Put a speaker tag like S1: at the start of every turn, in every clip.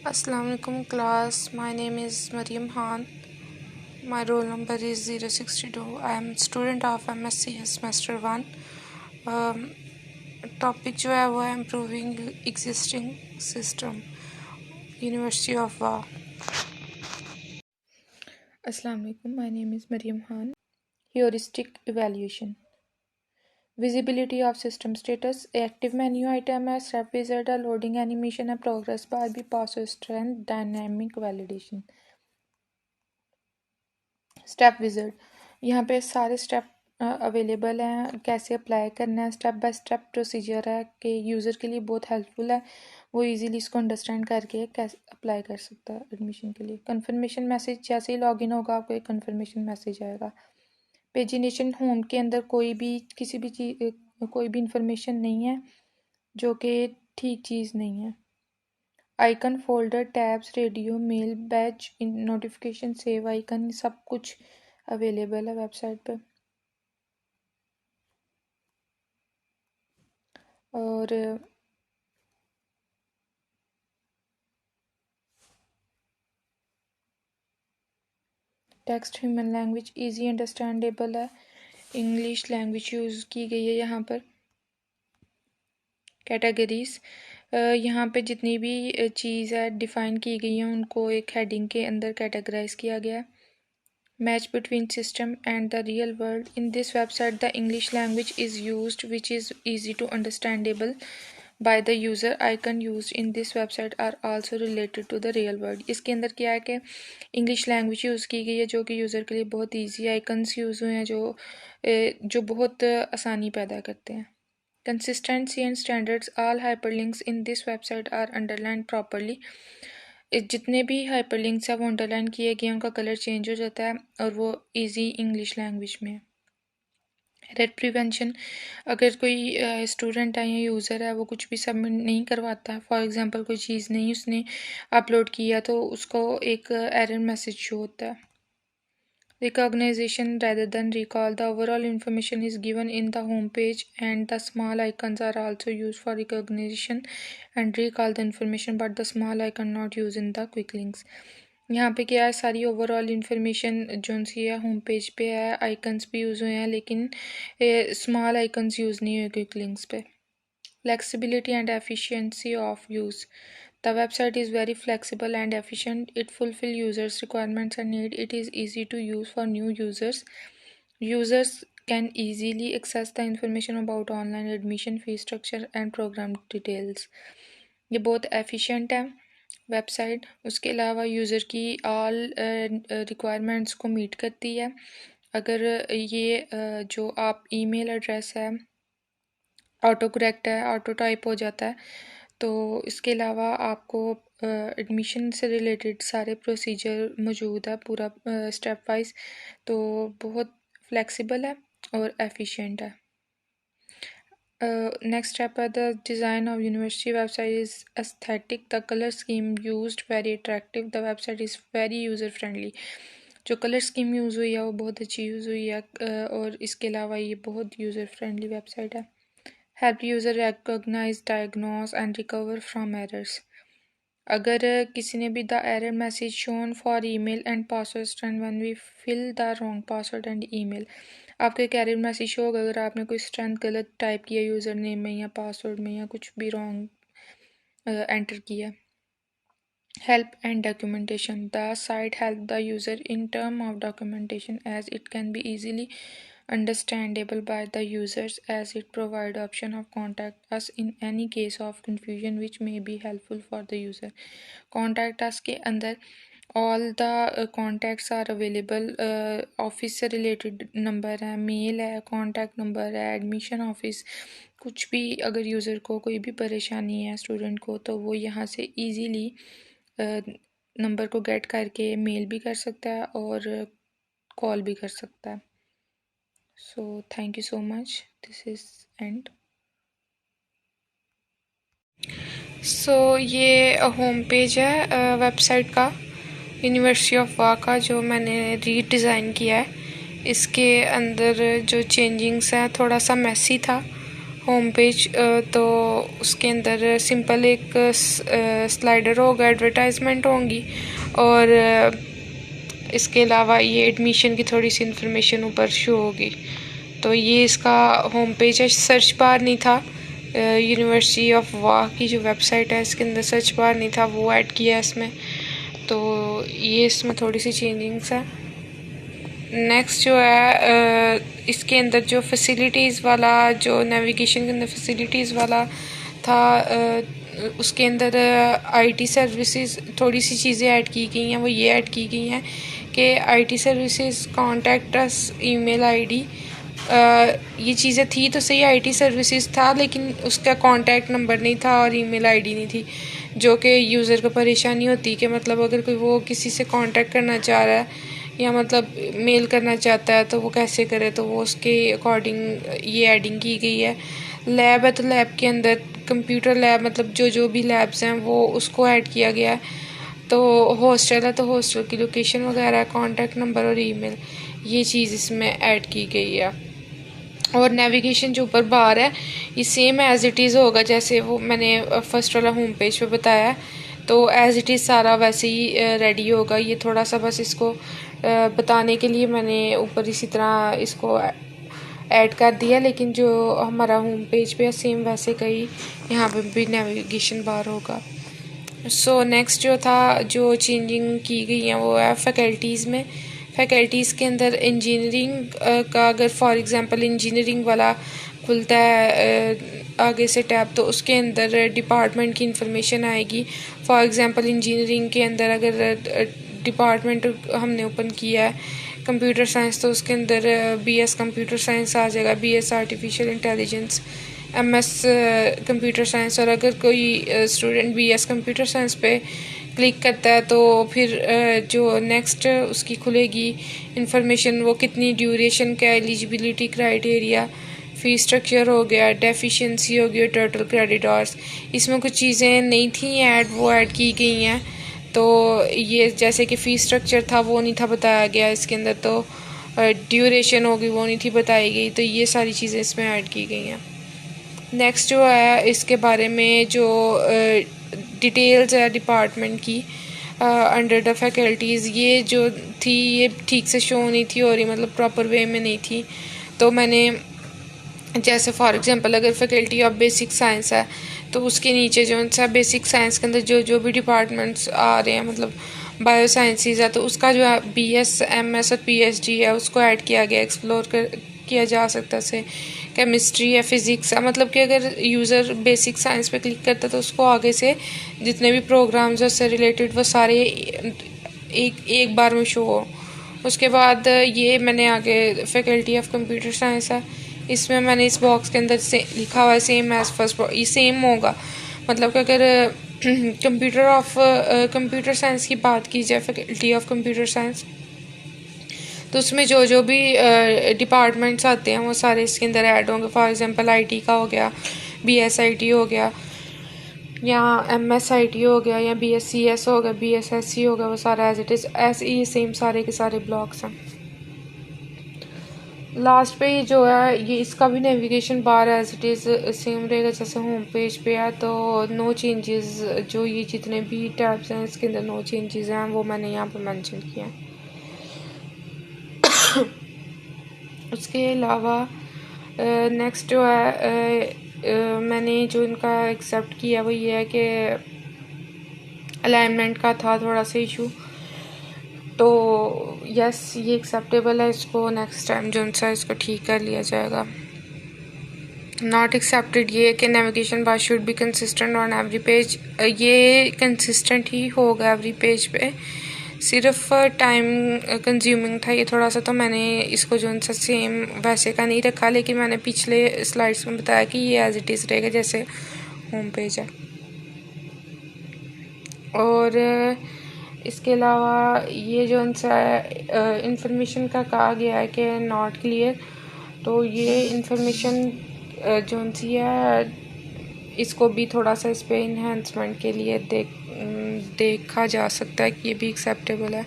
S1: Assalamualaikum class. My name is Mariam Khan. My roll number is 062. I am student of MSc semester 1. Topic जो है वो है improving existing system, university of वा। अस्सलाम वालेकुम, my name is Maryam Khan. Heuristic evaluation, visibility of system status, active menu item है, step wizard है, loading animation है, progress bar भी, password strength, dynamic validation। Step wizard, यहाँ पे सारे स्टेप अवेलेबल हैं, कैसे अप्लाई करना है, स्टेप बाय स्टेप प्रोसीजर है कि यूज़र के लिए बहुत हेल्पफुल है, वो इजीली इसको अंडरस्टैंड करके कैसे अप्लाई कर सकता है एडमिशन के लिए। कंफर्मेशन मैसेज, जैसे ही लॉगिन होगा आपको एक कंफर्मेशन मैसेज आएगा। पेजिनेशन, होम के अंदर कोई भी किसी भी चीज़ कोई भी इंफॉर्मेशन नहीं है जो कि ठीक चीज़ नहीं है। Icon, folder, tabs, radio, mail, badge, notification, save icon, सब कुछ अवेलेबल है वेबसाइट पे। और text human language easy understandable है, इंग्लिश लैंग्वेज यूज़ की गई है यहाँ पर। कैटेगरीज, यहाँ पे जितनी भी चीज़ है डिफ़ाइन की गई हैं उनको एक हेडिंग के अंदर कैटेगराइज किया गया है। Match between system and the real world. In this website, the English language is used, which is easy to understandable by the user. Icon used in this website are also related to the real world. इसके अंदर क्या है कि English language use की गई है जो कि यूज़र के लिए बहुत ईजी, आइकन्स यूज़ हुए हैं जो बहुत आसानी पैदा करते हैं। Consistency and standards, all hyperlinks in this website are underlined properly. जितने भी हाइपरलिंक्स हैं वो अंडरलाइन किए गए, उनका कलर चेंज हो जाता है और वो इजी इंग्लिश लैंग्वेज में है। रेड प्रिवेंशन, अगर कोई स्टूडेंट है या यूज़र है वो कुछ भी सबमिट नहीं करवाता, फॉर एग्जांपल कोई चीज़ नहीं उसने अपलोड किया तो उसको एक एरर मैसेज शो होता है। Recognition rather than recall, the overall information is given in the home page and the small icons are also used for recognition and recall the information, but the small icon not used in the quick links. यहाँ पे क्या है, सारी overall information जो सी है home page पे है, icons भी यूज़ हुए हैं लेकिन स्मॉल आइकन्स यूज़ नहीं हुए क्विक लिंक्स पे। Flexibility and efficiency of use, the website is very flexible and efficient. It fulfills users' requirements and need. It is easy to use for new users. Users can easily access the information about online admission, fee structure and program details. ये बहुत efficient है website. उसके अलावा user की all requirements को meet करती है। अगर ये जो आप ईमेल एड्रेस है ऑटो करेक्ट है, ऑटो टाइप हो जाता है, तो इसके अलावा आपको एडमिशन से रिलेटेड सारे प्रोसीजर मौजूद है पूरा स्टेप वाइज, तो बहुत फ्लेक्सिबल है और एफिशिएंट है। नेक्स्ट स्टेप है the design of university website is aesthetic, the colour scheme used very attractive, the website is very user friendly. जो कलर स्कीम यूज़ हुई है वो बहुत अच्छी यूज़ हुई है और इसके अलावा ये बहुत यूज़र फ्रेंडली वेबसाइट है। Help user recognize, diagnose and recover from errors. अगर किसी ने भी the error message shown for email and password strength when we fill the wrong password and email, आपको एक एरर मैसेज शो होगा अगर आपने कोई स्ट्रेंथ गलत टाइप किया यूज़र नेम में या पासवर्ड में या कुछ भी रॉन्ग एंटर किया। Help and documentation, the site help the user in term of documentation as it can be easily understandable by the users as it provide option of contact us in any case of confusion which may be helpful for the user. Contact us के अंदर all the contacts are available, office से related number है, mail है, contact number है, admission office, कुछ भी अगर user को कोई भी परेशानी है स्टूडेंट को तो वो यहाँ से इजीली नंबर को गेट करके मेल भी कर सकता है और कॉल भी कर सकता है। So thank you so much. This is end. So ये होम पेज है वेबसाइट का यूनिवर्सिटी ऑफ वा का जो मैंने रीडिज़ाइन किया है। इसके अंदर जो चेंजिंग्स हैं थोड़ा सा मैसी था होम पेज, तो उसके अंदर सिंपल एक स्लाइडर होगा, एडवर्टाइजमेंट होंगी, और इसके अलावा ये एडमिशन की थोड़ी सी इन्फॉर्मेशन ऊपर शो होगी। तो ये इसका होम पेज है। सर्च बार नहीं था, यूनिवर्सिटी ऑफ वाह की जो वेबसाइट है इसके अंदर सर्च बार नहीं था, वो ऐड किया है इसमें। तो ये इसमें थोड़ी सी चेंजिंग्स है। नेक्स्ट जो है इसके अंदर जो फैसिलिटीज़ वाला, जो नेविगेशन के अंदर फैसिलिटीज़ वाला था, उसके अंदर आईटी सर्विसेज थोड़ी सी चीज़ें ऐड की गई हैं। वो ये ऐड की गई हैं कि IT services contact us, email ID, ये चीज़ें थी तो सही, आईटी सर्विसेज था लेकिन उसका कॉन्टैक्ट नंबर नहीं था और ईमेल आईडी नहीं थी, जो कि यूज़र को परेशानी होती कि मतलब अगर कोई वो किसी से कांटेक्ट करना चाह रहा है या मतलब मेल करना चाहता है तो वो कैसे करे। तो वो उसके अकॉर्डिंग ये एडिंग की गई है। लैब है तो लैब के अंदर कंप्यूटर लैब, मतलब जो भी लैब्स हैं वो उसको ऐड किया गया है। तो हॉस्टल है तो हॉस्टल की लोकेशन वगैरह, कॉन्टैक्ट नंबर और ईमेल, ये चीज़ इसमें ऐड की गई है। और नेविगेशन जो ऊपर बार है ये सेम एज़ इट इज़ होगा जैसे वो मैंने फर्स्ट वाला होम पेज पे बताया है। तो एज़ इट इज़ सारा वैसे ही रेडी होगा। ये थोड़ा सा बस इसको बताने के लिए मैंने ऊपर इसी तरह इसको ऐड कर दिया, लेकिन जो हमारा होम पेज पे है सेम वैसे का ही यहाँ पे भी नेविगेशन बार होगा। सो नेक्स्ट जो था, जो चेंजिंग की गई है वो है फैकल्टीज़ में। फैकल्टीज़ के अंदर इंजीनियरिंग का अगर फॉर एग्ज़ाम्पल इंजीनियरिंग वाला खुलता है आगे से टैब, तो उसके अंदर डिपार्टमेंट की इंफॉर्मेशन आएगी। फॉर एग्ज़ाम्पल इंजीनियरिंग के अंदर अगर डिपार्टमेंट हमने ओपन किया है कंप्यूटर साइंस, तो उसके अंदर बीएस कंप्यूटर साइंस आ जाएगा, BS artificial intelligence, MS computer science. और अगर कोई स्टूडेंट बीएस कंप्यूटर साइंस पे क्लिक करता है तो फिर जो नेक्स्ट उसकी खुलेगी इंफॉर्मेशन, वो कितनी ड्यूरेशन का, एलिजिबिलिटी क्राइटेरिया, फ़ी स्ट्रक्चर हो गया, डेफिशिएंसी हो गई, टोटल क्रेडिट आवर्स। इसमें कुछ चीज़ें नहीं थी ऐड, वो ऐड की गई हैं। तो ये जैसे कि फ़ी स्ट्रक्चर था वो नहीं था बताया गया इसके अंदर, तो ड्यूरेशन होगी वो नहीं थी बताई गई। तो ये सारी चीज़ें इसमें ऐड की गई हैं। नेक्स्ट जो है इसके बारे में जो डिटेल्स है डिपार्टमेंट की अंडर द फैकल्टीज़, ये जो थी ये ठीक से शो नहीं थी और ये मतलब प्रॉपर वे में नहीं थी। तो मैंने जैसे फॉर एग्जांपल अगर फैकल्टी ऑफ बेसिक साइंस है तो उसके नीचे जो सा बेसिक साइंस के अंदर जो भी डिपार्टमेंट्स आ रहे हैं, मतलब बायो साइंसेज है तो उसका जो है बीएस, एमएस और पीएचडी है उसको ऐड किया गया, एक्सप्लोर किया जा सकता है। केमिस्ट्री है, फिज़िक्स है, मतलब कि अगर यूज़र बेसिक साइंस पे क्लिक करता है तो उसको आगे से जितने भी प्रोग्राम्स है उससे रिलेटेड वो सारे एक बार में शो हो। उसके बाद ये मैंने आगे फैकल्टी ऑफ कंप्यूटर साइंस है, इसमें मैंने इस बॉक्स के अंदर से लिखा हुआ है सेम एज़ फर्स्ट, ये सेम होगा। मतलब कि अगर कंप्यूटर साइंस की बात की जाए, फैकल्टी ऑफ कंप्यूटर साइंस, तो उसमें जो भी डिपार्टमेंट्स आते हैं वो सारे इसके अंदर ऐड होंगे। फॉर एग्जांपल आईटी का हो गया, बीएसआईटी हो गया, या एमएसआईटी हो गया, या बीएससीएस हो गया, बीएसएससी हो गया, वो सारा एज इट इज़ ऐसे ही सेम सारे के सारे ब्लॉक्स हैं। लास्ट पे जो है ये इसका भी navigation bar as it is same रहेगा जैसे होम पेज पे है। तो नो चेंजेस, जो ये जितने भी टैब्स हैं इसके अंदर नो चेंजेस हैं वो मैंने यहाँ पे मेंशन किया है। उसके अलावा नेक्स्ट जो है मैंने जो इनका एक्सेप्ट किया वो ये है कि अलाइनमेंट का था थोड़ा सा इशू, तो यस ये एक्सेप्टेबल है, इसको नेक्स्ट टाइम जो सा इसको ठीक कर लिया जाएगा। नॉट एक्सेप्टेड ये कि navigation bar should be consistent on every page, ये कंसिस्टेंट ही होगा एवरी पेज पे, सिर्फ टाइम कंज्यूमिंग था ये थोड़ा सा। तो मैंने इसको जो सा सेम वैसे का नहीं रखा, लेकिन मैंने पिछले स्लाइड्स में बताया कि ये एज इट इज़ रहेगा जैसे होम पेज है। और इसके अलावा ये जो सा इंफॉर्मेशन का कहा गया है कि नॉट क्लियर, तो ये इंफॉर्मेशन जो सी है इसको भी थोड़ा सा इस पर इन्हेंसमेंट के लिए देखा जा सकता है कि ये भी एक्सेप्टेबल है।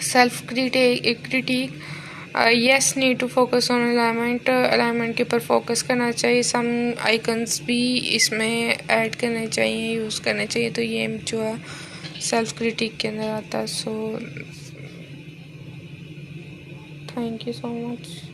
S1: Self critic yes, need to focus on alignment, alignment के ऊपर फोकस करना चाहिए। सम आइकन्स भी इसमें ऐड करने चाहिए, यूज़ करने चाहिए। तो ये जो है सेल्फ क्रिटिक के अंदर आता है। So thank you so much.